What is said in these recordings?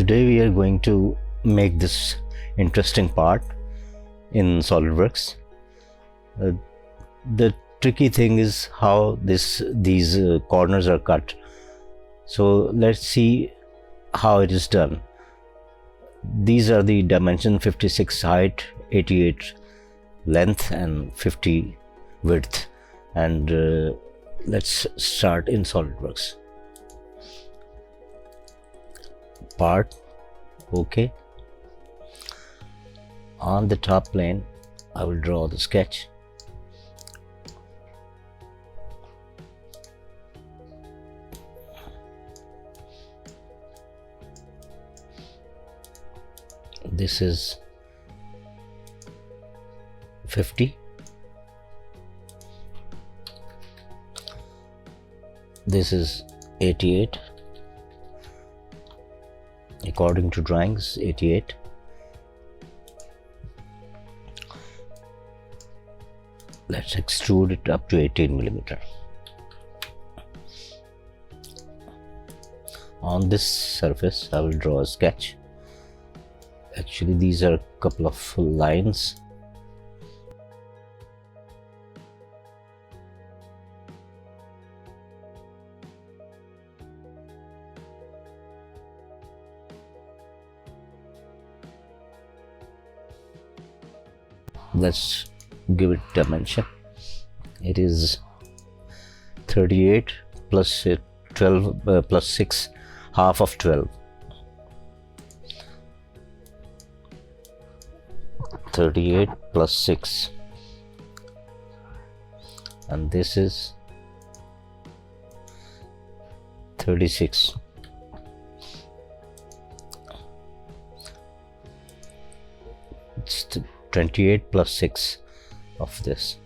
Today we are going to make this interesting part in SolidWorks. The tricky thing is how these corners are cut. So let's see how it is done. These are the dimension: 56 height, 88 length and 50 width. And let's start in SolidWorks. Part, okay. On the top plane I will draw the sketch. This is 50. This is 88. According to drawings, 88. Let's extrude it up to 18 millimeter. On this surface I will draw a sketch. Actually, these are a couple of lines. Let's give it dimension. It is 38 plus 12 plus 6, half of 12. 38 plus 6, and this is 36. It's 28 plus 6 of this,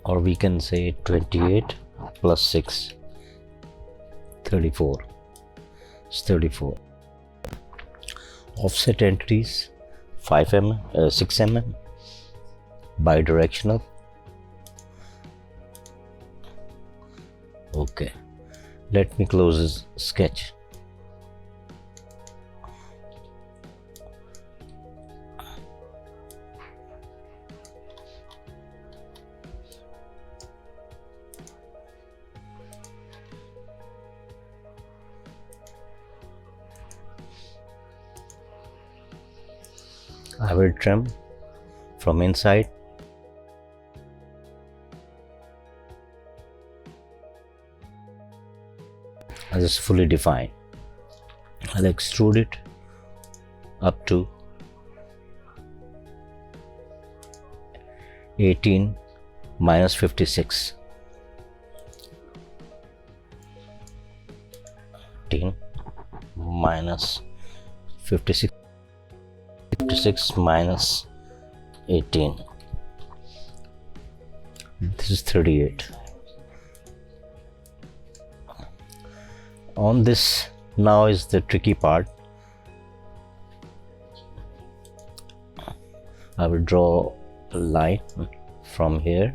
or we can say 28 plus 6, 34. It's 34. Offset entities 5 mm, 6 mm, bidirectional. Okay, let me close this sketch. I will trim from inside. As it's fully defined, I'll extrude it up to 18 minus 56. 18 minus 56. 56 minus 18. This is 38. On this now is the tricky part. I will draw a line from here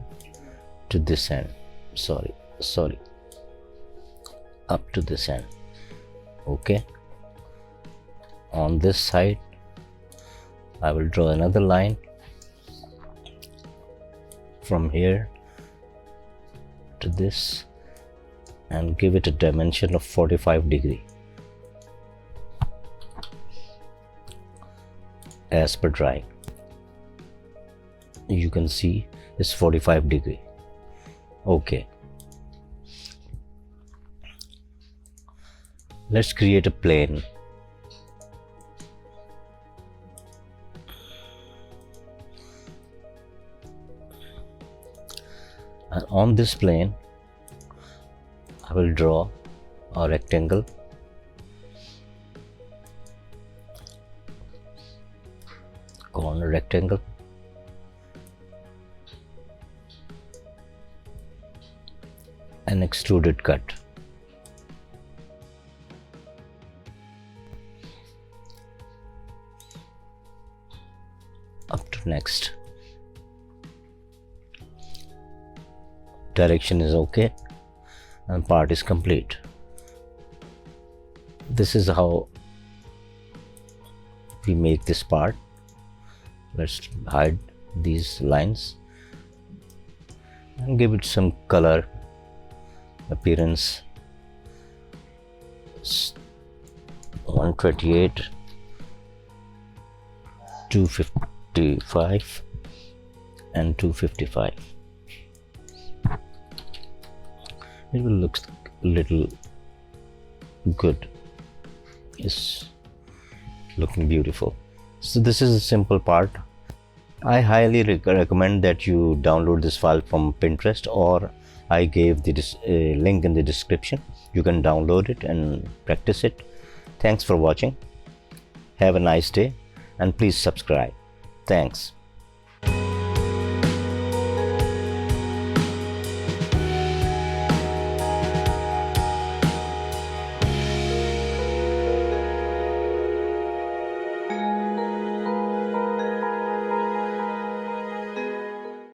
to this end. Sorry, up to this end. Okay. On this side I will draw another line from here to this and give it a dimension of 45 degree as per drawing. You can see it's 45 degree. Okay, let's create a plane. And on this plane I will draw a rectangle. Corner rectangle. An extruded cut. Up to next. Direction is okay and part is complete. this is how we make this part. Let's hide these lines and give it some color appearance. 128, 255 and 255. It will look a little good. It's looking beautiful. So this is a simple part. I highly recommend that you download this file from Pinterest, or I gave the link in the description. You can download it and practice it. Thanks for watching. Have a nice day and please subscribe. Thanks.